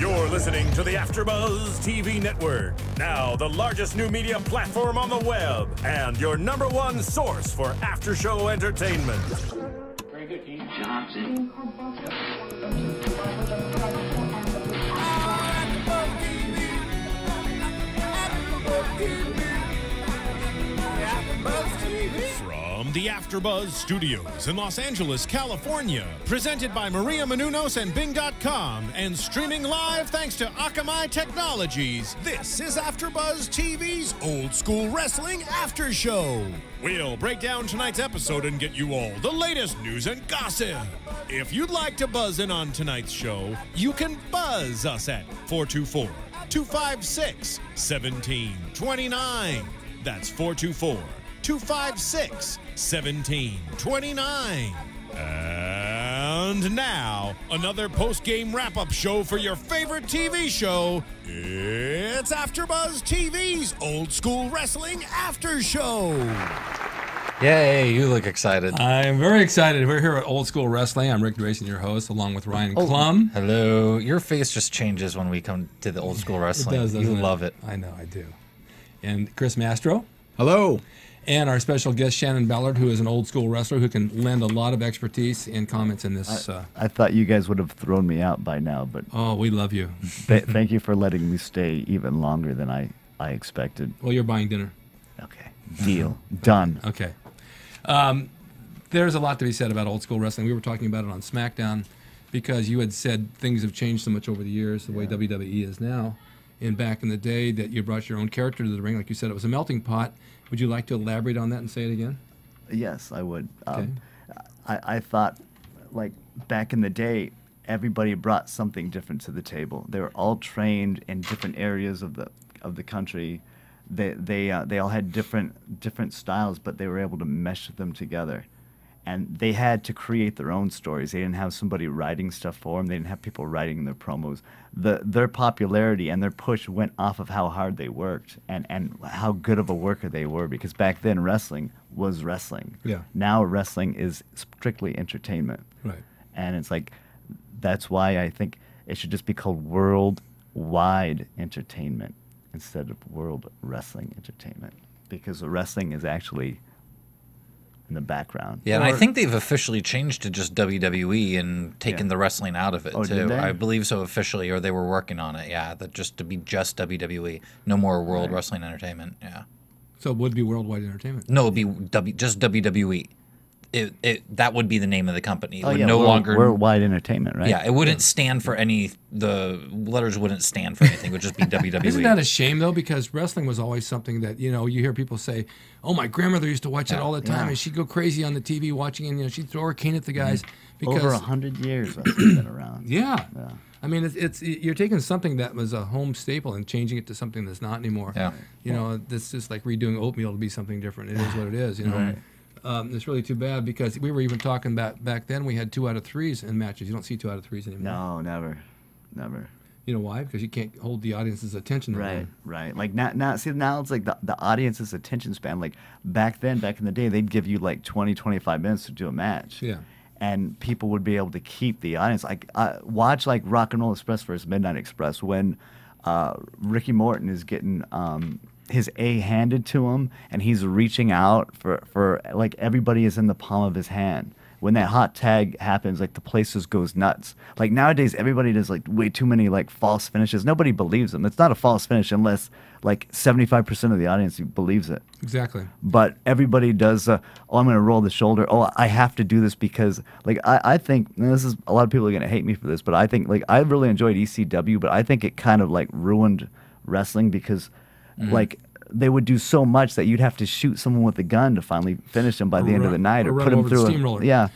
You're listening to the AfterBuzz TV network, now the largest new media platform on the web, and your #1 source for after-show entertainment. Very good, Keith. Johnson. From the AfterBuzz Studios in Los Angeles, California, presented by Maria Menounos and Bing.com, and streaming live thanks to Akamai Technologies, this is AfterBuzz TV's Old School Wrestling After Show. We'll break down tonight's episode and get you all the latest news and gossip. If you'd like to buzz in on tonight's show, you can buzz us at 424-256-1729. That's 424-256-1729. And now, another post-game wrap-up show for your favorite TV show. It's AfterBuzz TV's Old School Wrestling After Show. Yay, you look excited. I'm very excited. We're here at Old School Wrestling. I'm Ric Drasin, your host, along with Ryan Clum. Hello. Your face just changes when we come to the Old School Wrestling. It does, doesn't you love it. I know, I do. And Chris Mastro. Hello. And our special guest, Shannon Ballard, who is an old school wrestler who can lend a lot of expertise and comments in this. I thought you guys would have thrown me out by now, but oh, we love you. Thank you for letting me stay even longer than I expected. Well, you're buying dinner. Okay. Deal. Done. Okay. There's a lot to be said about old school wrestling. We were talking about it on SmackDown because you had said things have changed so much over the years, the way WWE is now. And back in the day that you brought your own character to the ring, like you said, it was a melting pot. Would you like to elaborate on that and say it again? Yes, I would. Okay. I thought, like, back in the day, everybody brought something different to the table. They were all trained in different areas of the country. They all had different styles, but they were able to mesh them together. And they had to create their own stories. They didn't have somebody writing stuff for them. They didn't have people writing their promos. Their popularity and their push went off of how hard they worked and how good of a worker they were, because back then wrestling was wrestling. Yeah. Now wrestling is strictly entertainment. Right. And it's like, that's why I think it should just be called worldwide entertainment instead of world wrestling entertainment, because the wrestling is actually in the background. Yeah, and I think they've officially changed to just WWE and taken the wrestling out of it, too. Did they? I believe so officially, or they were working on it, yeah, that just to be just WWE. No more World Wrestling Entertainment, yeah. So it would be Worldwide Entertainment. No, it would be just WWE. That would be the name of the company. It would yeah, no longer Worldwide Entertainment, right? Yeah, it wouldn't stand for any. The letters wouldn't stand for anything. It would just be WWE. Isn't that a shame though? Because wrestling was always something that you hear people say, "Oh, my grandmother used to watch it all the time, and she'd go crazy on the TV watching, and she'd throw her cane at the guys." Because Over 100 years it's been around. Yeah. I mean, you're taking something that was a home staple and changing it to something that's not anymore. Yeah. This is like redoing oatmeal to be something different. It is what it is. Right. It's really too bad because we were even talking about back then we had 2 out of 3s in matches. You don't see 2 out of 3s anymore. No, never. You know why? Because you can't hold the audience's attention. Right. Like now it's like the audience's attention span. Like back in the day, they'd give you like 20, 25 minutes to do a match. Yeah. And people would be able to keep the audience. Like watch like Rock and Roll Express versus Midnight Express when Ricky Morton is getting his A handed to him, and he's reaching out for like everybody is in the palm of his hand. When that hot tag happens, like the place just goes nuts. Like nowadays, everybody does like way too many like false finishes. Nobody believes them. It's not a false finish unless like 75% of the audience believes it. Exactly. But everybody does. I'm going to roll the shoulder. Oh, I have to do this because like I think this is a lot of people are going to hate me for this, but I think like I really enjoyed ECW, but I think it kind of like ruined wrestling because like they would do so much that you'd have to shoot someone with a gun to finally finish them by the end of the night, or run put them over through the steamroller. Yeah.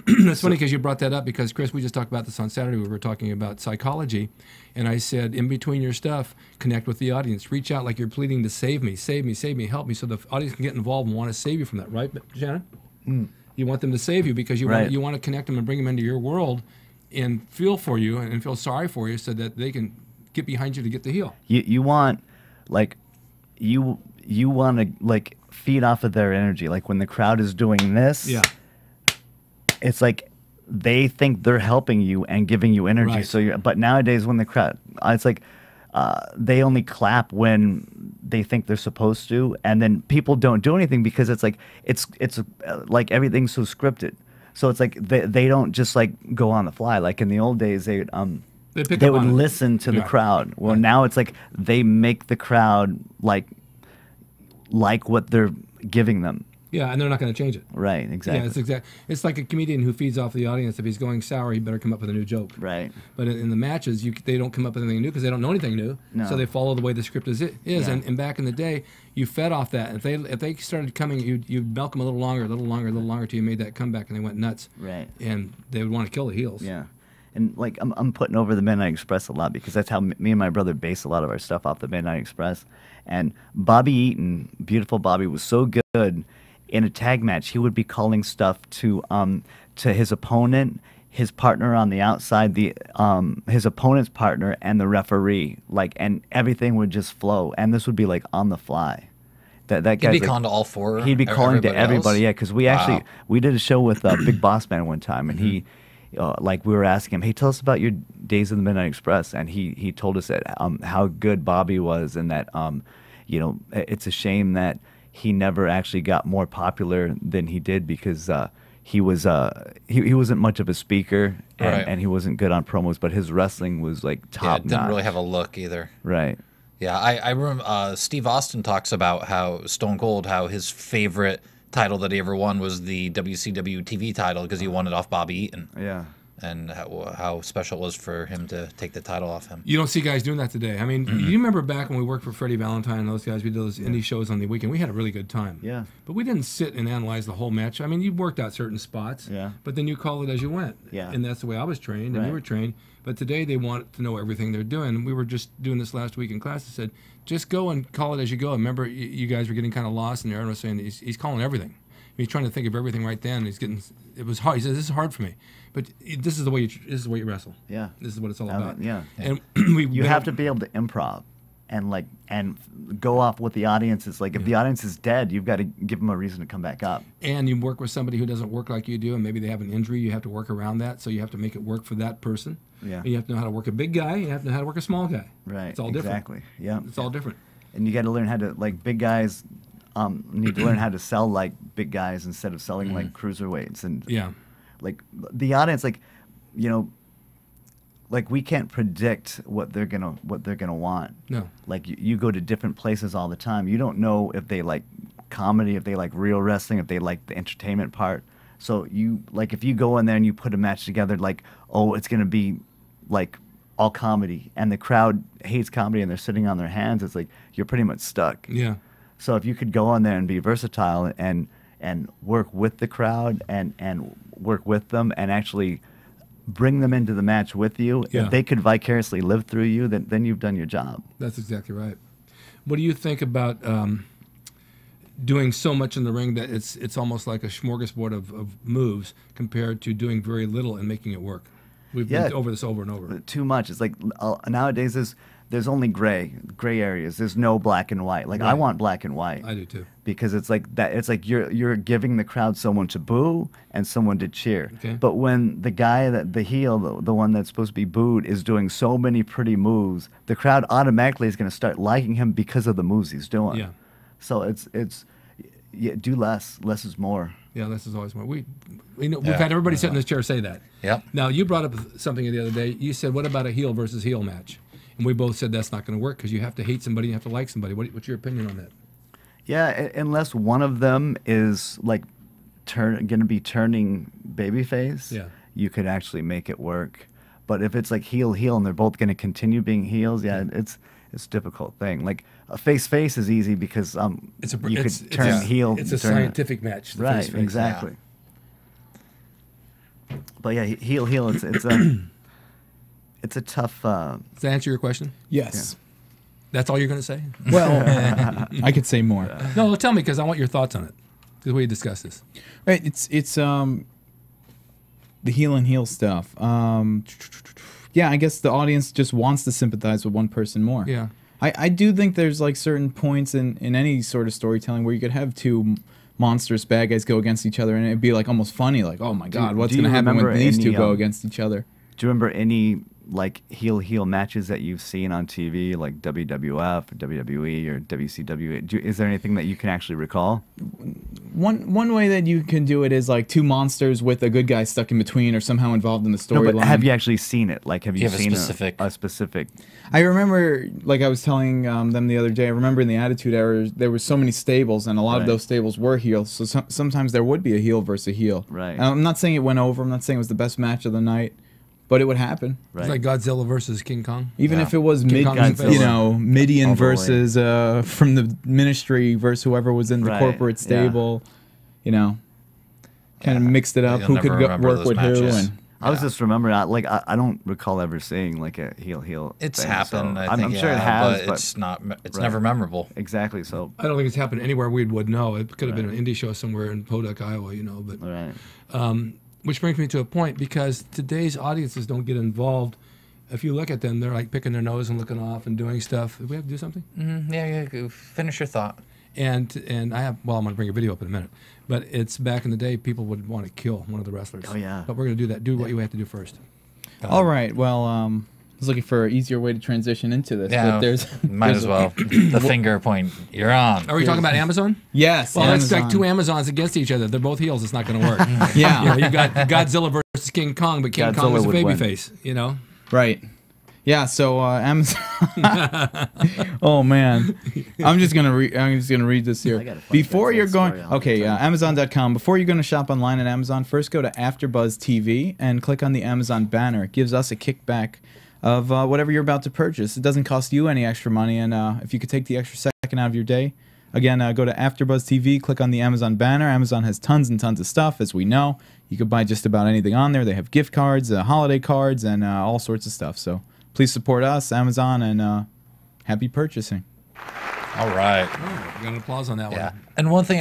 It's funny because you brought that up because, Chris, we just talked about this on Saturday. We were talking about psychology, and I said, in between your stuff, connect with the audience. Reach out like you're pleading to save me, help me, so the audience can get involved and want to save you from that, right, Shannon? You want them to save you because you want to connect them and bring them into your world and feel for you and feel sorry for you so that they can get behind you to get the heel. You want, like, you want to, like, feed off of their energy. Like, when the crowd is doing this, it's like they think they're helping you and giving you energy. Right. So but nowadays when the crowd, it's like they only clap when they think they're supposed to, and then people don't do anything because it's like it's like everything's so scripted. So it's like they don't just like go on the fly. Like in the old days, they would listen to the crowd. Well, now it's like they make the crowd like what they're giving them. Yeah, and they're not going to change it. Right, exactly. Yeah, it's like a comedian who feeds off the audience. If he's going sour, he better come up with a new joke. Right. But in the matches, they don't come up with anything new because they don't know anything new. No. So they follow the way the script is. Yeah. And back in the day, you fed off that. If they started coming, you'd milk them a little longer till you made that comeback, and they went nuts. Right. And they would want to kill the heels. Yeah. And like I'm putting over the Midnight Express a lot because that's how me and my brother base a lot of our stuff off the Midnight Express. And Bobby Eaton, beautiful Bobby, was so good. In a tag match, he would be calling stuff to his opponent, his partner on the outside, his opponent's partner, and the referee. Like, and everything would just flow. And this would be like on the fly. That guy's He'd be like, calling to all four. He'd be calling to everybody. Else? Yeah, because we did a show with Big Boss Man one time, and he. Like we were asking him, hey, tell us about your days in the Midnight Express, and he told us that how good Bobby was, and that it's a shame that he never actually got more popular than he did because he wasn't much of a speaker, and he wasn't good on promos, but his wrestling was like top notch. Didn't really have a look either. Right. Yeah, I remember Steve Austin talks about how Stone Cold, how his favorite title that he ever won was the WCW TV title because he won it off Bobby Eaton. Yeah. And how special it was for him to take the title off him. You don't see guys doing that today. I mean, you remember back when we worked for Freddie Valentine and those guys, we did those indie shows on the weekend. We had a really good time. Yeah. But we didn't sit and analyze the whole match. I mean, you worked out certain spots. Yeah. But then you call it as you went. Yeah. And that's the way I was trained, and Right. you were trained. But today they want to know everything they're doing. We were just doing this last week in class. I said, just go and call it as you go. Remember, you guys were getting kind of lost, and everyone was saying he's calling everything. He's trying to think of everything right then. It was hard. He said, "This is hard for me, but this is the way you wrestle. Yeah. This is what it's all about." Yeah. And You have to be able to improv and go off what the audience is like. If the audience is dead, you've got to give them a reason to come back up. And you work with somebody who doesn't work like you do, and maybe they have an injury. You have to work around that, so you have to make it work for that person. Yeah. And you have to know how to work a big guy. You have to know how to work a small guy. Right. It's all different. Exactly. Yeah. It's all different. And you got to learn how to big guys. Need to learn how to sell like big guys instead of selling like cruiserweights, and like the audience, like we can't predict what they're gonna want. No. Like you go to different places all the time. You don't know if they like comedy, if they like real wrestling, if they like the entertainment part. So if you go in there and you put a match together, like, oh, it's gonna be like all comedy, and the crowd hates comedy and they're sitting on their hands, it's like you're pretty much stuck. Yeah. So if you could go on there and be versatile and work with the crowd and work with them and actually bring them into the match with you, if they could vicariously live through you, then you've done your job. That's exactly right. What do you think about doing so much in the ring that it's almost like a smorgasbord of moves compared to doing very little and making it work? We've been over this over and over. Too much. It's like nowadays there's only gray areas. There's no black and white. Like, I want black and white. I do too. Because it's like that. It's like you're giving the crowd someone to boo and someone to cheer. Okay. But when the guy the heel, the one that's supposed to be booed, is doing so many pretty moves, the crowd automatically is going to start liking him because of the moves he's doing. Yeah. So it's do less. Less is more. Yeah, less is always more. We've had everybody sit in this chair say that. Yep. Now, you brought up something the other day. You said, what about a heel versus heel match? And we both said that's not going to work because you have to hate somebody, you have to like somebody. What's your opinion on that? Yeah, unless one of them is like going to be turning babyface, you could actually make it work. But if it's like heel and they're both going to continue being heels, it's a difficult thing. Like a face is easy because you could turn heel. It's a scientific match. The right, face. exactly. Yeah. But yeah, heel. It's a tough. Does that answer your question? Yes. Yeah. That's all you're going to say? Well, I could say more. No, tell me because I want your thoughts on it. Because we discussed this. Right. It's the heel and heel stuff. Yeah, I guess the audience just wants to sympathize with one person more. Yeah. I do think there's like certain points in any sort of storytelling where you could have two monstrous bad guys go against each other, and it'd be like almost funny, like, oh my God, what's do you going to happen when remember these any, two go against each other? Do you remember any like heel matches that you've seen on TV, like WWF or WWE or WCW? Is there anything that you can actually recall? One way that you can do it is like two monsters with a good guy stuck in between or somehow involved in the No, but storyline. have you actually seen it? Like, have you have a seen specific- a specific? I remember, like I was telling them the other day, I remember in the Attitude Era, there were so many stables, and a lot of Right. those stables were heels, so sometimes there would be a heel versus a heel. Right. And I'm not saying it went over, I'm not saying it was the best match of the night, but it would happen. Right. It's like Godzilla versus King Kong. Even Yeah. if it was King Kong is the you best. know, Midian All the way. versus from the Ministry versus whoever was in the Right, corporate yeah. stable, you know, kind of Yeah. mixed it up, You'll who never could remember work those with who, matches. and I was just remembering, I don't recall ever seeing like a heel. It's thing, happened. so I think, I'm sure it yeah, has, but it's not. It's Right. never memorable. exactly. So, I don't think it's happened anywhere we would know. It could have been Right. an indie show somewhere in Podunk, Iowa, you know. But all right. which brings me to a point, because today's audiences don't get involved. If you look at them, they're like picking their nose and looking off and doing stuff. Do we have to do something? Yeah, go finish your thought. And I have, well, I'm going to bring a video up in a minute. But it's back in the day, people would want to kill one of the wrestlers. Oh, yeah. But we're going to do that. Do what you have to do first. all right. Well, I was looking for an easier way to transition into this, Yeah, but there's might there's as a- well. The finger point. You're on. Are we talking about Amazon? Yes. Well, that's like Amazon. two Amazons against each other. They're both heels. It's not going to work. Yeah. You know, you got Godzilla versus King Kong, but King Kong Godzilla is a would baby win. face, you know? Right. Yeah, so Amazon. Oh man, I'm just gonna read this I here. gotta find Before that you're going, story. I'll okay, tell you. Amazon.com. Before you're going to shop online at Amazon, first go to AfterBuzz TV and click on the Amazon banner. It gives us a kickback of whatever you're about to purchase. It doesn't cost you any extra money, and if you could take the extra second out of your day, again, go to AfterBuzz TV, click on the Amazon banner. Amazon has tons and tons of stuff, as we know. You could buy just about anything on there. They have gift cards, holiday cards, and all sorts of stuff. So please support us, Amazon, and happy purchasing. All right. Oh, got an applause on that Yeah. one. And one thing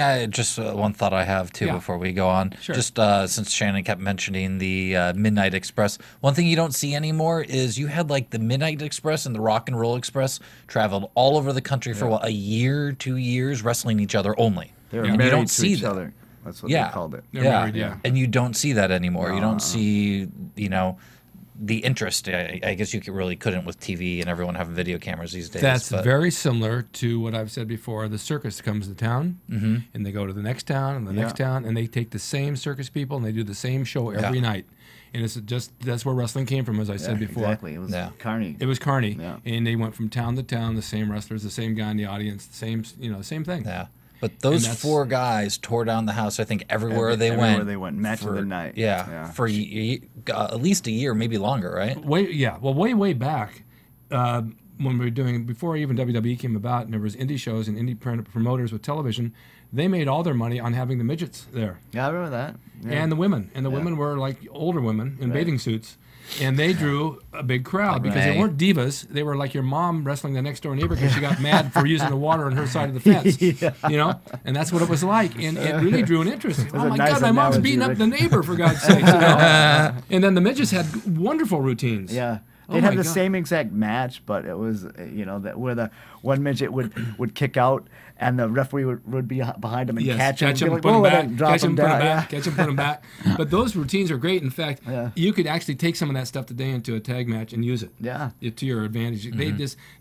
one thought I have too Yeah. before we go on, Sure. just since Shannon kept mentioning the Midnight Express, one thing you don't see anymore is you had like the Midnight Express and the Rock and Roll Express traveled all over the country for what, a year, 2 years, wrestling each other only. They were And you married don't to see each that. other. That's what Yeah. they called it. They're married, yeah. And you don't see that anymore. You don't see, the interest. I guess you really couldn't with TV and everyone having video cameras these days. That's but- very similar to what I've said before. The circus comes to town, and they go to the next town and the next town, and they take the same circus people and they do the same show every Yeah. night. And it's just that's where wrestling came from, as I said before. Exactly. It was Yeah. Carney. It was Carney, Yeah. and they went from town to town, the same wrestlers, the same guy in the audience, the same same thing. Yeah. But those that's- 4 guys tore down the house, I think, everywhere they Everywhere went. they went. Match of the night. Yeah. Yeah. For at least a year, maybe longer, right? Way back when we were doing, before even WWE came about, and there was indie shows and indie promoters with television, they made all their money on having the midgets there. Yeah, I remember that. Yeah. And the women. And the women were like older women in bathing suits. And they drew a big crowd because they Right. weren't divas. They were like your mom wrestling the next door neighbor because she got mad for using the water on her side of the fence. You know? And that's what it was like. And it really drew an interest. Oh a my nice God, my mom's analogy, beating up Rick. the neighbor, for God's sake. You know? And then the midgets had wonderful routines. Yeah. Oh They'd my have the God. same exact match, but it was, that where the one midget would kick out and the referee would be behind him and catch him, catch and him, be put him "Whoa," and back, then drop catch him, put him down. back, catch him, put him back. But those routines are great. In fact, Yeah. you could actually take some of that stuff today into a tag match and use it. Yeah. To your advantage.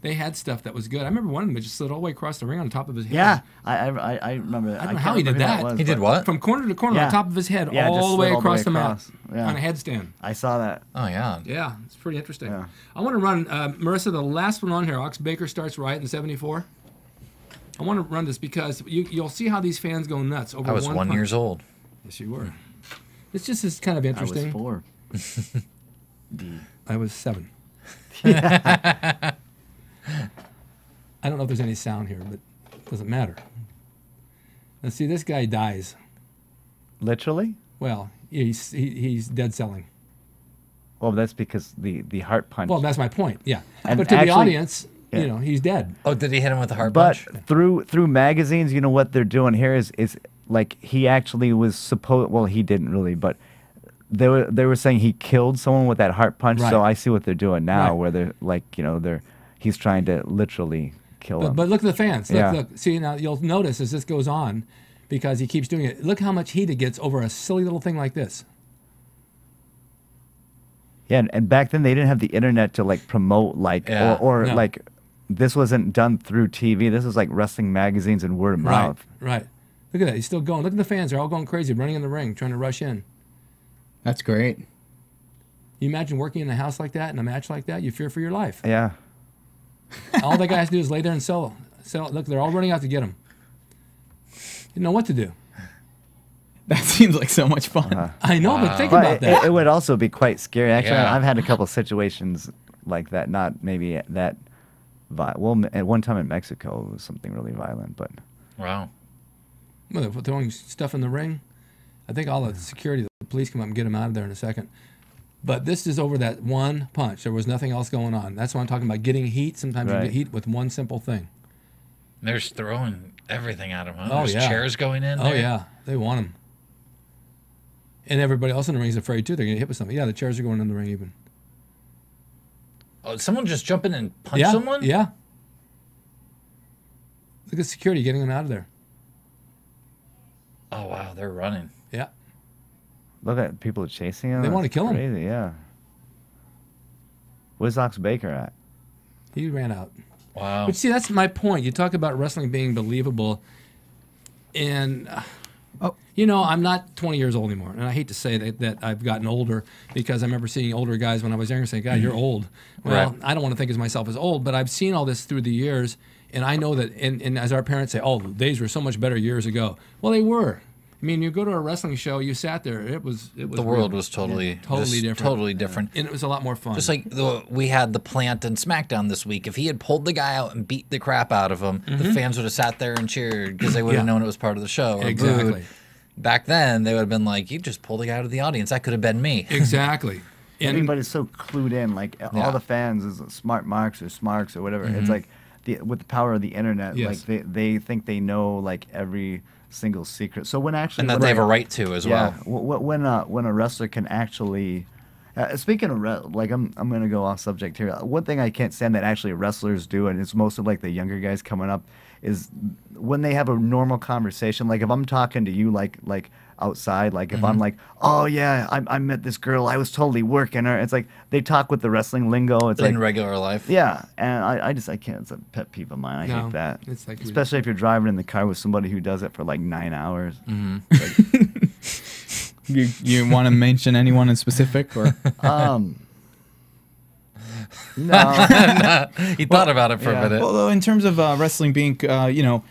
They had stuff that was good. I remember one of them that just slid all the way across the ring on top of his head. Yeah, I remember that. I don't know can't how he remember did who that. was, He did but what? From corner to corner Yeah. on top of his head, Yeah, all just the way slid all the way across the mat across. Yeah. on a headstand. I saw that. Oh, yeah. Yeah, it's pretty interesting. Yeah. I want to run, Marissa, the last one on here, Ox Baker starts right in 74. I want to run this because you'll see how these fans go nuts over I was one 1 punch. years old. Yes, you were. It's just is kind of I interesting. was 4. I was 7. I don't know if there's any sound here, but it doesn't matter. Let's see, this guy dies. Literally? Well, he's dead selling. Well, that's because the heart punch. Well, that's my point. Yeah, And but to the actually- audience, yeah. he's dead. Oh, did he hit him with a heart but punch? through magazines, what they're doing here is like he actually was supposed. Well, he didn't really, but they were saying he killed someone with that heart punch. Right. So I see what they're doing now, Right. where they're like, he's trying to literally kill him. But look at the fans. Look, Yeah. look. See, now you'll notice as this goes on, because he keeps doing it. Look how much heat it gets over a silly little thing like this. Yeah, and back then they didn't have the internet to like promote or No. like this wasn't done through TV. This was like wrestling magazines and word of mouth. Right. Look at that. He's still going. Look at the fans. They're all going crazy, running in the ring, trying to rush in. That's great. You imagine working in a house like that, in a match like that? You fear for your life. Yeah. All that guy has to do is lay there and sell. Look, they're all running out to get him. You don't know what to do. That seems like so much fun. I know, but think about that. It would also be quite scary. Actually, Yeah. I've had a couple situations like that. Not maybe that. Well, at one time in Mexico, it was something really violent, but. Wow. Well, they're throwing stuff in the ring. I think all the security, the police come up and get him out of there in a second. But this is over that one punch. There was nothing else going on. That's why I'm talking about getting heat. Sometimes you Right. get heat with one simple thing. They're just throwing everything at him. Huh? Oh, There's yeah. chairs going in. Oh, there. yeah. They want him. And everybody else in the ring is afraid, too. They're going to get hit with something. Yeah, the chairs are going in the ring even. Oh, someone just jump in and punch Yeah. someone? Yeah. Look at security getting him out of there. Oh, wow. They're running. Yeah. Look at people chasing him. They wanna That's kill him. Crazy, yeah. Where's Ox Baker at? He ran out. Wow. But see, that's my point. You talk about wrestling being believable, and you know, I'm not 20 years old anymore, and I hate to say that I've gotten older because I remember seeing older guys when I was younger saying, "God, you're old." Well, Right. I don't want to think of myself as old, but I've seen all this through the years, and I know that. And as our parents say, "Oh, the days were so much better years ago." Well, they were. I mean, you go to a wrestling show, you sat there. It was. The world real. was totally totally different. Totally different. And it was a lot more fun. Just like we had the Plant and SmackDown this week. If he had pulled the guy out and beat the crap out of him, the fans would have sat there and cheered because they would have Yeah. known it was part of the show. Or Exactly. booed. Back then, they would have been like, "You just pulled the guy out of the audience. That could have been me." Exactly. And Everybody's so clued in. Like Yeah. all the fans is Smart Marks or Smarks or whatever. It's like with the power of the internet, Yes. like they think they know like every single secret. So when actually And that they have a right to as yeah, well. when a wrestler can actually, speaking of like I'm gonna go off subject here. One thing I can't stand that actually wrestlers do, and it's mostly like the younger guys coming up, is when they have a normal conversation. Like if I'm talking to you like outside, like if I'm like, oh yeah, I met this girl, I was totally working her. It's like they talk with the wrestling lingo. It's In like regular life. yeah, and I can't. It's a pet peeve of mine. I No, hate that. it's like- especially if you're driving in the car with somebody who does it for like 9 hours. You want to mention anyone in specific, or No. He thought about it for yeah. a minute. well, in terms of wrestling being,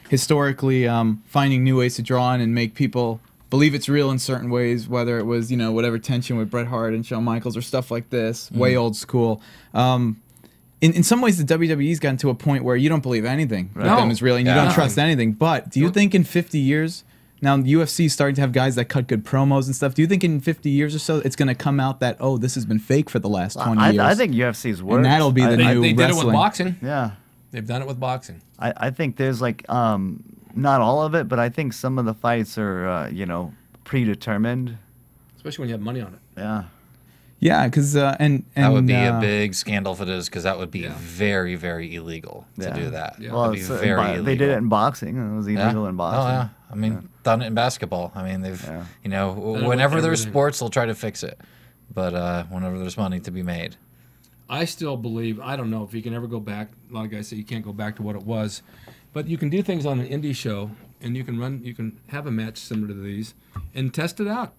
historically finding new ways to draw in and make people believe it's real in certain ways, whether it was whatever tension with Bret Hart and Shawn Michaels or stuff like this, way old school. In some ways, the WWE's gotten to a point where you don't believe anything with No. them is real, and you Yeah. don't trust anything. But do you think in 50 years, now UFC is starting to have guys that cut good promos and stuff, do you think in 50 years or so it's going to come out that, oh, this has been fake for the last 20 years? I think UFC's worse. And that'll be the they, new they did it with wrestling. boxing. Yeah. They've done it with boxing. I think there's like not all of it, but I think some of the fights are predetermined. Especially when you have money on it. Yeah. Yeah, because and That would be a big scandal if it is, because that would be Yeah. very, very illegal to Yeah. do that. Yeah. Well, That'd be it's, very illegal. they did it in boxing, and it was illegal in Oh boxing. yeah, I mean, done it in basketball. I mean, they've, Yeah. with whenever there's everything. sports, they'll try to fix it. But whenever there's money to be made, I still believe, I don't know if you can ever go back. A lot of guys say you can't go back to what it was. But you can do things on an indie show, and you can have a match similar to these, and test it out.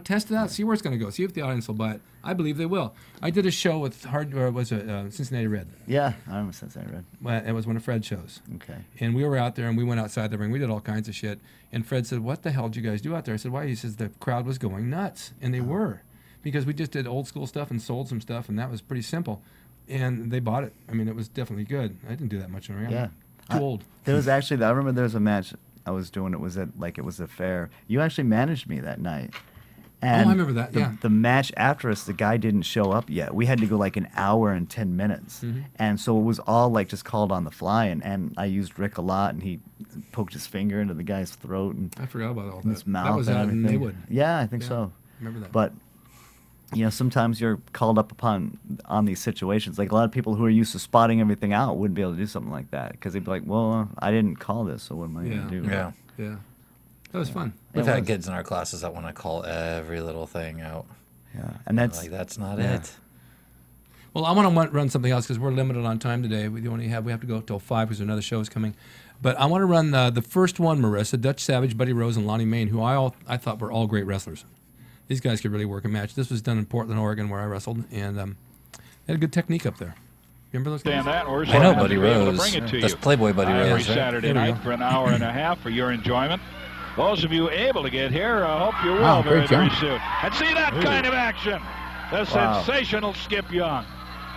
Test it out, see where it's going to go, see if the audience will buy it. I believe they will. I did a show with Cincinnati Red. Yeah, I remember since I read. Well, it was one of Fred's shows. Okay. And we were out there, and we went outside the ring. We did all kinds of shit. And Fred said, "What the hell did you guys do out there?" I said, "Why?" He says, "The crowd was going nuts." And they were. Because we just did old school stuff and sold some stuff, and that was pretty simple. And they bought it. I mean, it was definitely good. I didn't do that much in the ring. Yeah. Too old. There was actually, I remember there was a match I was doing. It was it was a fair. You actually managed me that night. And I remember that, the, yeah. The match after us, the guy didn't show up yet. We had to go like an hour and 10 minutes. Mm-hmm. And so it was all like just called on the fly. And I used Rick a lot, and he poked his finger into the guy's throat and I forgot about all that. his mouth That was and out in everything. Maywood. Yeah, I think Yeah, so. remember that. But sometimes you're called up on these situations. Like a lot of people who are used to spotting everything out wouldn't be able to do something like that because they'd be like, "Well, I didn't call this, so what am I Yeah. going to do?" yeah. Yeah. That was fun. We've had kids in our classes that want to call every little thing out. Yeah, and That's not it. Well, I want to run something else because we're limited on time today. We have to go till 5 because another show is coming. But I want to run the first one, Marissa, Dutch Savage, Buddy Rose, and Lonnie Main, who I thought were all great wrestlers. These guys could really work a match. This was done in Portland, Oregon, where I wrestled, and they had a good technique up there. Remember those guys? I know Buddy Rose. That's Playboy Buddy Rose. Every Saturday night for an hour and a half for your enjoyment. Those of you able to get here, I hope you will very soon. And see that kind of action. The sensational Skip Young.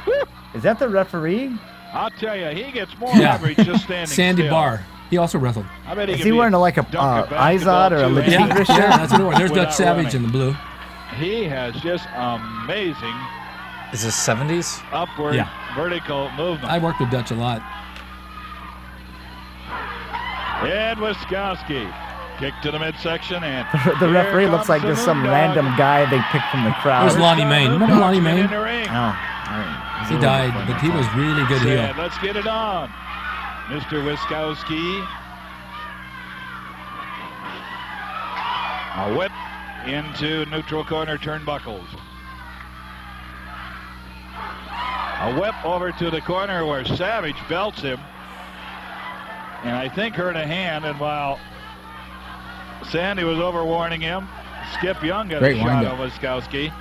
Woo! Is that the referee? I'll tell you, he gets more average just standing Sandy still. Barr. He also wrestled. I bet Is he wearing like a Izod or a Latina shirt? Yeah, that's what it was. There's Dutch Savage in the blue. He has just amazing. Is this 70s? Upward vertical movement. I worked with Dutch a lot. Ed Wiskowski. Kick to the midsection, and the referee looks like just some random guy they picked from the crowd. There's Lonnie Main. Remember Lonnie Main? Oh, all right. He died, but he was really good heel. Let's get it on. Mr. Wiskowski. A whip into neutral corner turnbuckles. A whip over to the corner where Savage belts him. And I think hurt a hand, and while Sandy was overwarning him, Skip Young got a shot on Wiskowski.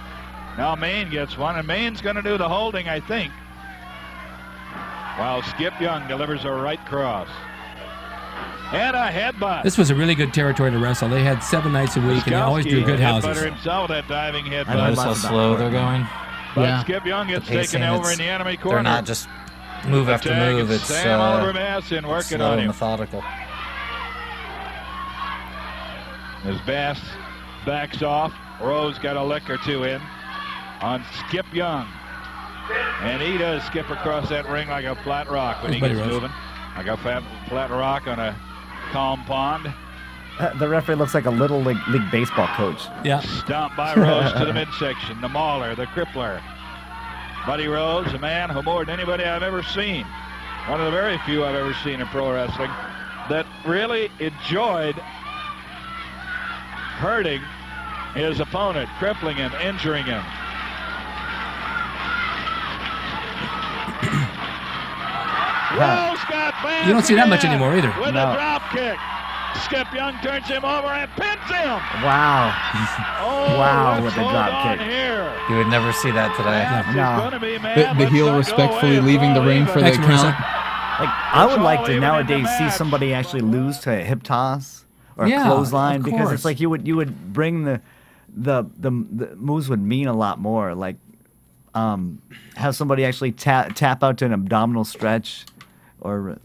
Now Maine gets one, and Maine's going to do the holding, I think, while Skip Young delivers a right cross. And a headbutt. This was a really good territory to wrestle. They had 7 nights a week, and they always drew good houses. Himself that diving headbutt. Notice how slow they're going. But Skip Young gets taken over in the enemy corner. They're not just move after move. It's Sam Oliver Masson working slow on and him. methodical. As Bass backs off, Rose got a lick or two in on Skip Young. And he does skip across that ring like a flat rock when he gets moving. Like a flat rock on a calm pond. The referee looks like a little league baseball coach. Yeah. Stomped by Rose to the midsection. The mauler, the crippler. Buddy Rose, a man who more than anybody I've ever seen, one of the very few I've ever seen in pro wrestling, that really enjoyed hurting his opponent, crippling him, injuring him. Rose got back. You don't see that much anymore either. With a drop kick. Skip Young turns him over and pins him. Wow. Wow, with what's the drop going on kick. here? You would never see that today. No. The heel respectfully leaving the ring for the count. Like, I would like to nowadays see somebody actually lose to a hip toss or a clothesline, because it's like you would bring the moves would mean a lot more. Like have somebody actually tap out to an abdominal stretch, or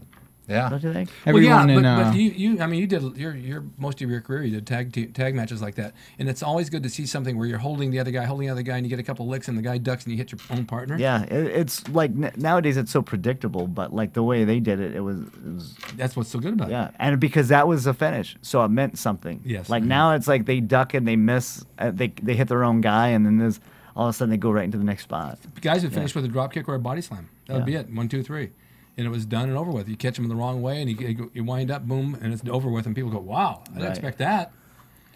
don't you think? Everyone but you did your most of your career. You did tag matches like that, and it's always good to see something where you're holding the other guy, and you get a couple licks, and the guy ducks, and you hit your own partner. Yeah, it's like nowadays it's so predictable, but like the way they did it, it was. That's what's so good about it. Yeah, and because that was a finish, so it meant something. Yes. Like now it's like they duck and they miss, they hit their own guy, and then there's all of a sudden they go right into the next spot. Guys would finish with a drop kick or a body slam. That would be it. 1, 2, 3. And it was done and over with. You catch them the wrong way, and you wind up, boom, and it's over with, and people go, wow, I didn't expect that.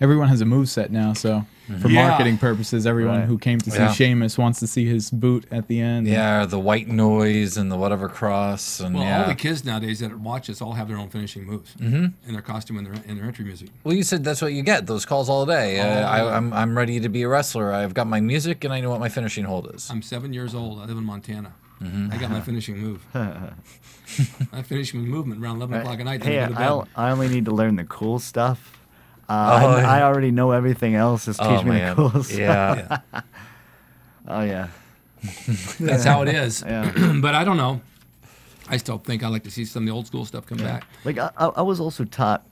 Everyone has a move set now, so for marketing purposes, everyone who came to see Sheamus wants to see his boot at the end. Yeah, the white noise and the whatever cross. And all the kids nowadays that watch us all have their own finishing moves in their costume and their entry music. Well, you said that's what you get, those calls all day. I'm ready to be a wrestler. I've got my music, and I know what my finishing hold is. I'm 7 years old. I live in Montana. I got my finishing move. I finish with movement around 11 o'clock at night. Hey, I only need to learn the cool stuff. I already know everything else. Just teach me the cool stuff. Yeah. Oh, yeah. That's how it is. But I don't know. I still think I like to see some of the old school stuff come back. Like I was also taught,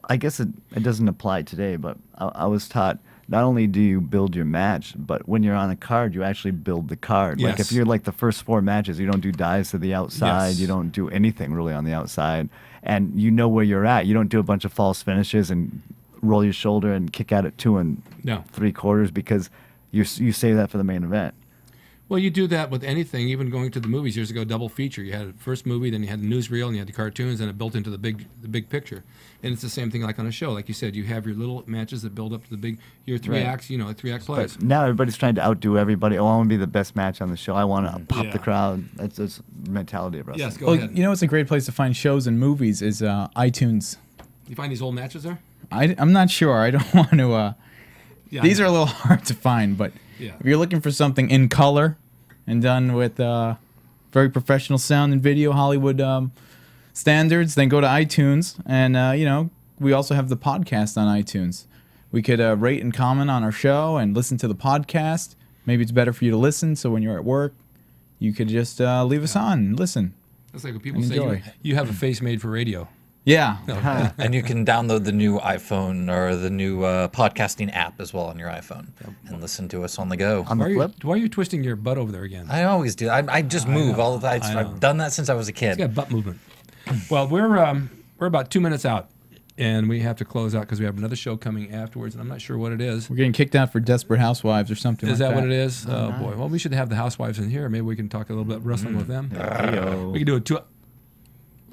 I guess it doesn't apply today, but I was taught not only do you build your match, but when you're on a card, you actually build the card. Like if you're like the first 4 matches, you don't do dives to the outside. You don't do anything really on the outside. And you know where you're at. You don't do a bunch of false finishes and roll your shoulder and kick out at 2 3/4 because you save that for the main event. Well, you do that with anything, even going to the movies years ago, double feature. You had the first movie, then you had the newsreel, and you had the cartoons, and it built into the big picture. And it's the same thing like on a show. Like you said, you have your little matches that build up to your three acts, you know, 3-act plays. But now everybody's trying to outdo everybody. Oh, I want to be the best match on the show. I want to pop the crowd. That's the mentality of wrestling. Yes, go ahead. You know what's a great place to find shows and movies is iTunes. You find these old matches there? I'm not sure. I don't want to. These are a little hard to find, but if you're looking for something in color and done with very professional sound and video, Hollywood standards, then go to iTunes. And, you know, we also have the podcast on iTunes. We could rate and comment on our show and listen to the podcast. Maybe it's better for you to listen, so when you're at work, you could just leave us on and listen. That's like when people say you have a face made for radio. Yeah. And you can download the new iPhone or the new podcasting app as well on your iPhone and listen to us on the go. On the flip? Why are you twisting your butt over there again? I always do. I just move all the time. I've done that since I was a kid. It's got butt movement. Well, we're about 2 minutes out, and we have to close out because we have another show coming afterwards, and I'm not sure what it is. We're getting kicked out for Desperate Housewives or something Is like that that. what it is? Oh, boy. Well, we should have the housewives in here. Maybe we can talk a little bit wrestling with them. We can do a two...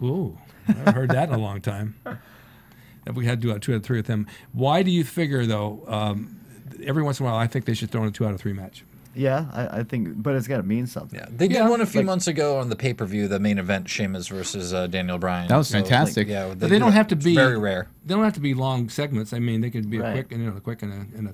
Ooh. I haven't heard that in a long time. If we had to do a 2 out of 3 with them. Why do you figure, though, every once in a while, I think they should throw in a 2 out of 3 match? Yeah, I think, but it's got to mean something. Yeah, they did one a few months ago on the pay-per-view, the main event, Sheamus versus Daniel Bryan. That was fantastic. But they don't have to be very rare. They don't have to be long segments. I mean, they could be a quick and a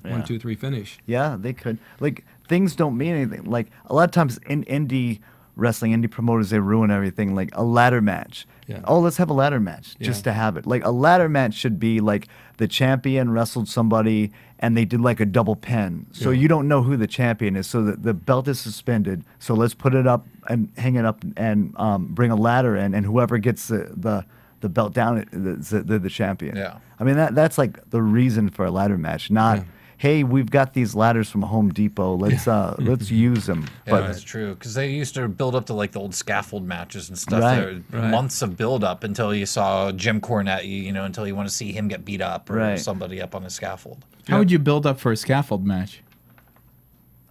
1, 2, 3 finish. Yeah, they could. Like, things don't mean anything. Like, a lot of times in indie wrestling, indie promoters, they ruin everything. Like a ladder match. Yeah. Oh, let's have a ladder match just to have it. Like a ladder match should be like the champion wrestled somebody and they did like a double pin. So you don't know who the champion is. So the belt is suspended. So let's put it up and hang it up and bring a ladder in, and whoever gets the belt down, they're the champion. Yeah. I mean that's like the reason for a ladder match, not. Hey, we've got these ladders from Home Depot. Let's use them. Yeah, But that's true. Because they used to build up to like the old scaffold matches and stuff. Right, There were months of build up until you saw Jim Cornette. You know, until you want to see him get beat up or somebody up on a scaffold. How would you build up for a scaffold match?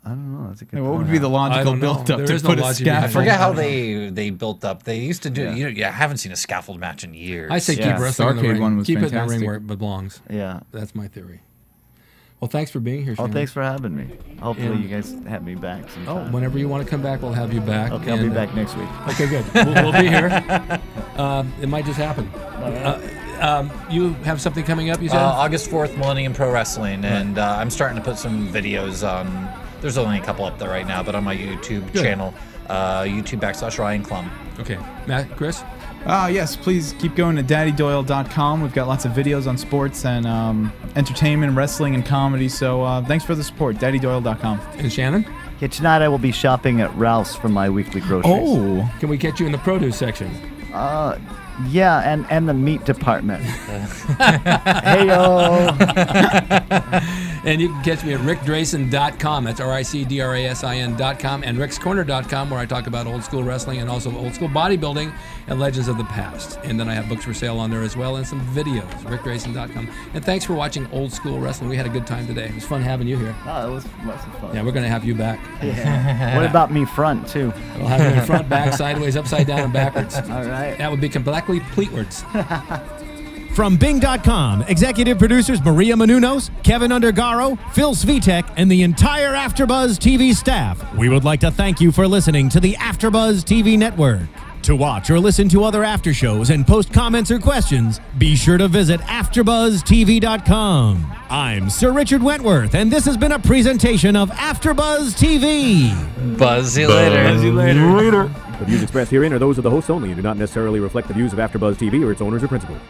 I don't know. That's a good What point. would be the logical build up to put a I scaffold? forget how they built up. They used to do. I haven't seen a scaffold match in years. I say keep wrestling in the Starcade ring. one was Keep it in the fantastic. ring where it belongs. Yeah. That's my theory. Well, thanks for being here, Oh, Shannon. thanks for having me. Hopefully you guys have me back sometime. Whenever you want to come back, we'll have you back. Okay, I'll be back next week. Okay, good. We'll be here. It might just happen. You have something coming up, you said? August 4th, Millennium Pro Wrestling, and I'm starting to put some videos on. There's only a couple up there right now, but on my YouTube channel, YouTube.com/Ryan Clum. Okay, Matt, Chris. Yes, please keep going to daddydoyle.com. We've got lots of videos on sports and entertainment, wrestling, and comedy. So thanks for the support. daddydoyle.com. And Shannon? Yeah, tonight I will be shopping at Ralph's for my weekly groceries. Oh. Can we catch you in the produce section? Yeah, and the meat department. Hey-o. And you can catch me at ricdrasin.com. That's RICDRASIN.com, and rickscorner.com, where I talk about old school wrestling and also old school bodybuilding and legends of the past. And then I have books for sale on there as well and some videos, rickdrasin.com. And thanks for watching Old School Wrestling. We had a good time today. It was fun having you here. Oh, it was lots of fun. Yeah, we're going to have you back. Yeah. What about me front, too? We'll have you in front, back, sideways, upside down, and backwards. All right. That would be completely pleatwards. From Bing.com, executive producers Maria Menounos, Kevin Undergaro, Phil Svitek, and the entire AfterBuzz TV staff, we would like to thank you for listening to the AfterBuzz TV network. To watch or listen to other after shows and post comments or questions, be sure to visit AfterBuzzTV.com. I'm Sir Richard Wentworth, and this has been a presentation of AfterBuzz TV. Buzz you later. Buzz you later. The views expressed herein are those of the hosts only and do not necessarily reflect the views of AfterBuzz TV or its owners or principals.